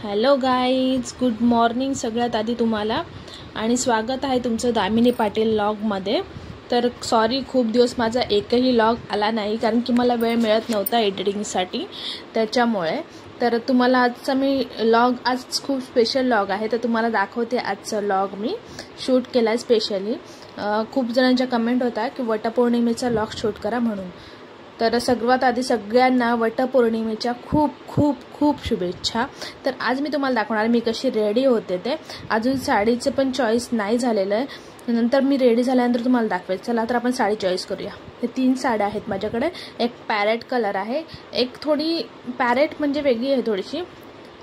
Hello guys, good morning सगळ्यात आधी तुम्हाला आणि स्वागत आहे तुमचं दामिनी पाटील व्लॉगमध्ये। तर सॉरी, खूप दिवस माझा एकही व्लॉग आला नाही कारण की मला वेळ मिळत नव्हता एडिटिंगसाठी, त्याच्यामुळे। तर तुम्हाला आजचा मी व्लॉग आज खूप स्पेशल व्लॉग आहे, तर तुम्हाला दाखवते आजचा व्लॉग मी शूट केला स्पेशली। खूप जणांच्या कमेंट होता की वटपौर्णिमेचा व्लॉग शूट करा म्हणून। तर सर्वात आधी सगळ्यांना वटपौर्णिमेच्या खूप खूप खूप शुभेच्छा। तर आज मी तुम्हाला दाखवणार मी कशी रेडी होते ते। अजून साडीचे पण चॉईस नाही झालेलं आहे, नंतर मी रेडी झाल्यानंतर तुम्हाला दाखवेल। चला तर आपण साडी चॉईस करूया। हे 3 साड्या आहेत माझ्याकडे। एक पॅरेट कलर आहे, एक थोडी पॅरेट म्हणजे वेगळी आहे थोडीशी,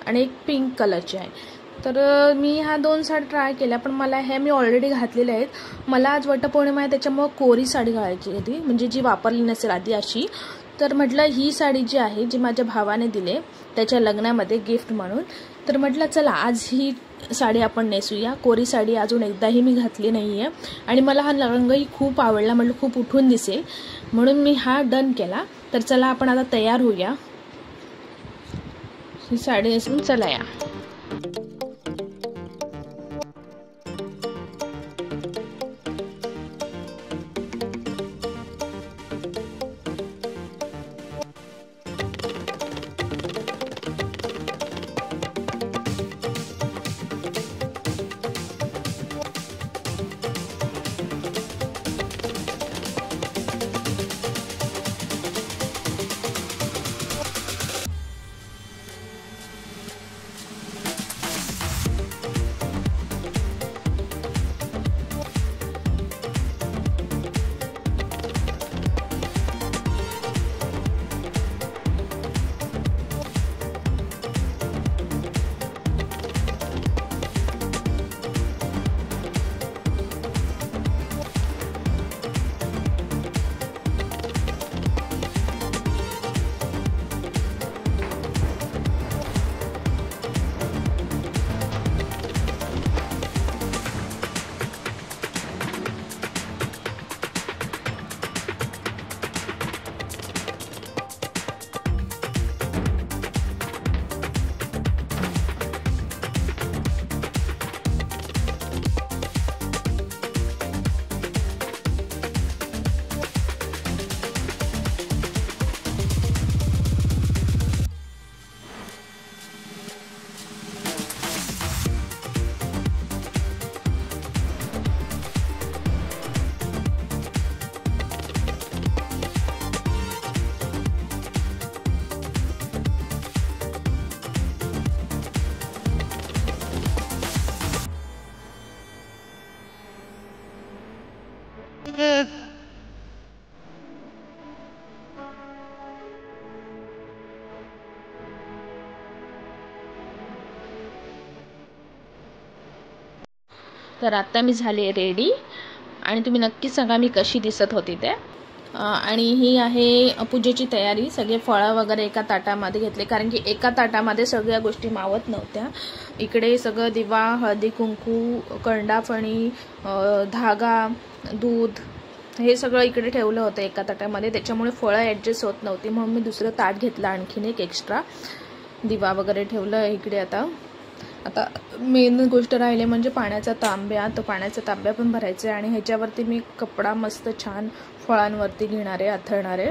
आणि एक पिंक कलरची आहे। तर मी ह्या 2 साडी ट्राय केल्या, पण मला हे मी ऑलरेडी घातलेले आहेत। मला आज वटपौर्णिमा आहे त्याच्यामुळे कोरी साडी घालायची होती, म्हणजे जी वापरली नसेल आधी अशी। तर म्हटलं ही साडी जी आहे जी माझ्या भावाने दिले त्याच्या लग्नामध्ये गिफ्ट म्हणून, तर म्हटलं चला आज ही साडी आपण नेसूया। कोरी साडी अजून एकदाही मी घातली नाहीये आणि मला हा रंगही खूप आवडला, म्हटलं खूप उठून दिसेल म्हणून मी हा डन केला। तर चला आपण आता तयार होऊया ही साडी नेसून। चला या। तर आता मी झाले रेडी आणि तुम्ही नक्की सांगा मी कशी दिसत होती ते। आणि ही आहे पूजेची तयारी। सगळे फळं वगैरे एका ताटामध्ये घेतले कारण की एका ताटामध्ये सगळ्या गोष्टी मावत नव्हत्या। इकडे सगळं दिवा, हळदी कुंकू, कंडाफणी, धागा, दूध हे सगळं इकडे ठेवलं होतं एका ताटामध्ये, त्याच्यामुळे फळं ॲडजस्ट होत नव्हती म्हणून मी दुसरं ताट घेतलं आणखीन एक एक्स्ट्रा। दिवा वगैरे ठेवलं इकडे। आता मेन गोष्ट राहिली म्हणजे पाण्याचा तांब्या। तो पाण्याचा तांब्या पण भरायचा आहे आणि ह्याच्यावरती मी कपडा मस्त छान फळांवरती घेणारे, अथरणारे।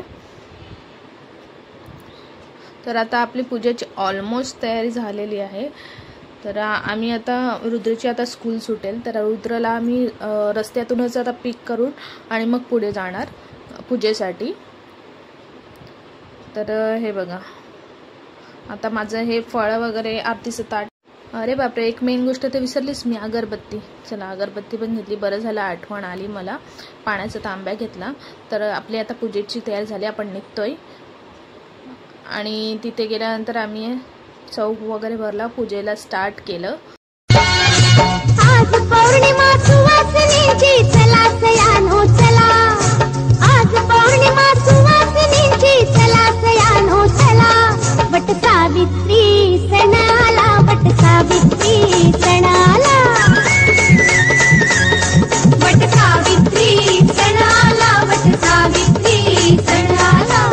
तर आता आपली पूजेची ऑलमोस्ट तयारी झालेली आहे। तर आम्ही आता रुद्रची आता स्कूल सुटेल, तर रुद्रला आम्ही रस्त्यातूनच आता पिक करून आणि मग पुढे जाणार पूजेसाठी। तर हे बघा, आता माझं हे फळं वगैरे आरतीचं ताट। अरे बापरे, एक मेन गोष्ट तर विसरलीच मी, अगरबत्ती। चला अगरबत्ती पण घेतली, बरं झालं आठवण आली मला। पाण्याचा तांब्या घेतला। तर आपली आता पूजेची तयारी झाली, आपण निघतोय। आणि तिथे गेल्यानंतर आम्ही चौक वगैरे भरला, पूजेला स्टार्ट केलं। आज पौर्णिमा सुवासिनीची, चला सयानो चला। आज पौर्णिमा सुवासिनीची, चला सयानो चला। वट सावित्री सणाला, वट सावित्री सणाला, वट सावित्री सणाला, वट सावित्री सणाला।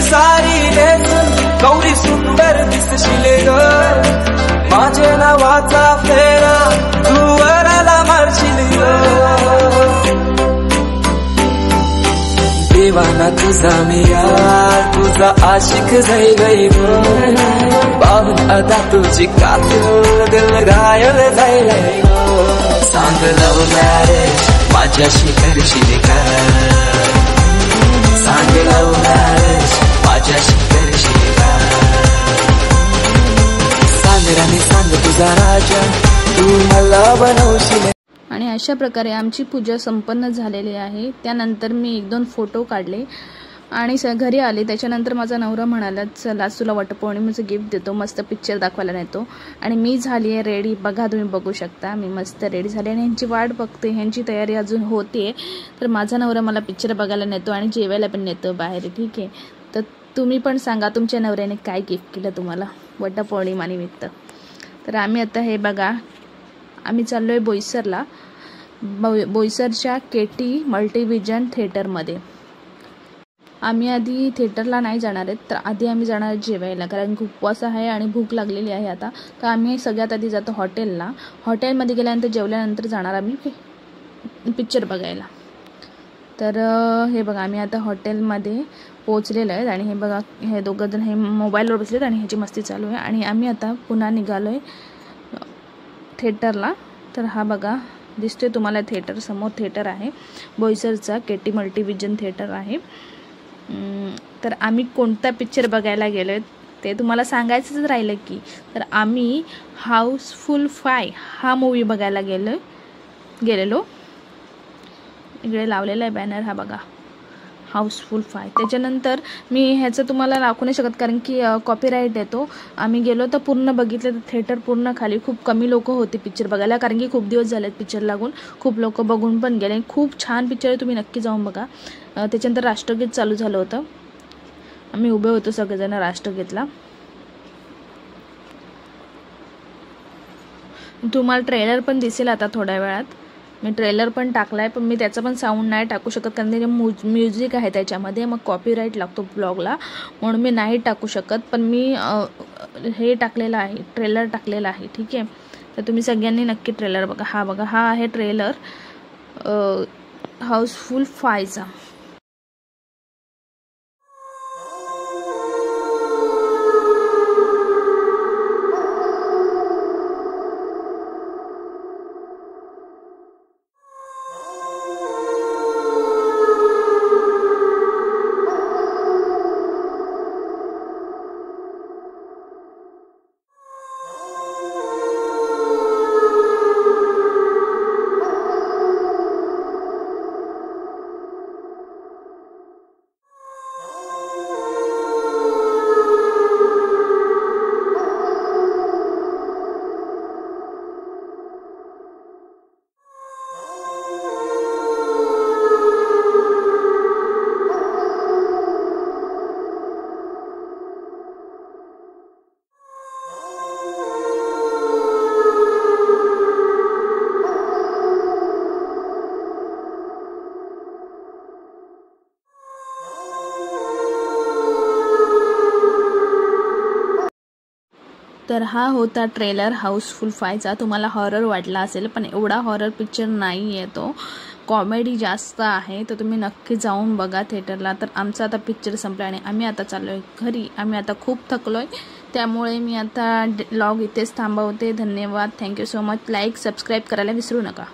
सारी नेसून गौरी सुंदर दिसशील ग माझ्या नावाचा फेरा तू वराला मारशील ग देवाना तुझा मी यार तुझा आशिक जाई गई ग पाहून आता तुझी कातूर दिल घायल जाईल सांग लव मॅरेज माझ्याशी करशील का सांग लव मॅरेज माझ्याशी करशील का सांग राणी सांग तुझा राजा तू मला बनवशील. आणि अशा प्रकारे आमची पूजा संपन्न झालेली आहे. त्यानंतर मी 1-2 फोटो काढले आणि घरी आले. त्याच्यानंतर माझा नवरा म्हणाला चला तुला वटपौर्णिमेचं गिफ्ट देतो, मस्त पिक्चर दाखवायला नेतो. आणि मी झाली आहे रेडी. बघा तुम्ही बघू शकता मी मस्त रेडी झाले आणि ह्यांची वाट बघते, ह्यांची तयारी अजून होते. तर माझा नवरा मला पिक्चर बघायला नेतो आणि जेवायला पण नेतो बाहेर. ठीक आहे, तर तुम्ही पण सांगा तुमच्या नवऱ्याने काय गिफ्ट केलं तुम्हाला वटपौर्णिमेनिमित्त. तर आम्ही आता हे बघा आम्ही चाललो आहे बोईसरला. बोईसरच्या केटी मल्टीव्हिजन थिएटरमध्ये. आम्ही आधी थिएटरला नाही जाणार आहेत, तर आधी आम्ही जाणार आहे जेवायला, कारण उपवास आहे आणि भूक लागलेली आहे आता. तर आम्ही सगळ्यात आधी जातो हॉटेलला. हॉटेलमध्ये गेल्यानंतर जेवल्यानंतर जाणार आम्ही पिक्चर बघायला. तर हे बघा आम्ही आता हॉटेलमध्ये पोहोचलेलो आहे आणि हे बघा हे दोघं जण हे मोबाईलवर बसलेत आणि ह्याची मस्ती चालू आहे. आणि आम्ही आता पुन्हा निघालो आहे थिएटरला. तर हा बघा दिसतोय तुम्हाला थिएटर, समोर थिएटर आहे बोईसरचा केटी मल्टीव्हिजन थिएटर आहे. तर आम्ही कोणता पिक्चर बघायला गेलो आहे ते तुम्हाला सांगायचंच राहिलं की, तर आम्ही हाऊसफुल 5 हा मूवी बघायला गेलेलो. इकडे लावलेला आहे बॅनर हा बघा हाऊसफुल 5. त्याच्यानंतर मी ह्याचं तुम्हाला दाखवू नाही शकत कारण की कॉपीराईट येतो. आम्ही गेलो तर पूर्ण बघितलं तर थिएटर पूर्ण खाली, खूप कमी लोक होती पिक्चर बघायला कारण की खूप दिवस झालेत पिक्चर लागून. खूप लोक बघून पण गेले. खूप छान पिक्चर आहे, तुम्ही नक्की जाऊन बघा. त्याच्यानंतर राष्ट्रगीत चालू झालं होतं. आम्ही उभे होतो सगळेजण राष्ट्रगीतला. तुम्हाला ट्रेलर पण दिसेल आता थोड्या वेळात. मी ट्रेलर पण टाकला आहे, पण मी त्याचं पण साऊंड नाही टाकू शकत कारण त्याचे म्युझिक आहे त्याच्यामध्ये, मग कॉपीराईट लागतो ब्लॉगला, म्हणून मी नाही टाकू शकत. पण मी हे टाकलेलं आहे, ट्रेलर टाकलेलं आहे. ठीक आहे, तर तुम्ही सगळ्यांनी नक्की ट्रेलर बघा. हा बघा हा आहे ट्रेलर हाऊसफुल 5चा. तर हा होता ट्रेलर हाऊसफुल 5चा. तुम्हाला हॉरर वाटला असेल, पण एवढा हॉरर पिक्चर नाही आहे तो, कॉमेडी जास्त आहे. तर तुम्ही नक्की जाऊन बघा थिएटरला. तर आमचा आता पिक्चर संपला आणि आम्ही आता चाललो आहे घरी. आम्ही आता खूप थकलो आहे, त्यामुळे मी आता व्लॉग इथेच थांबवते. धन्यवाद, thank you so much. Like subscribe करायला विसरू नका.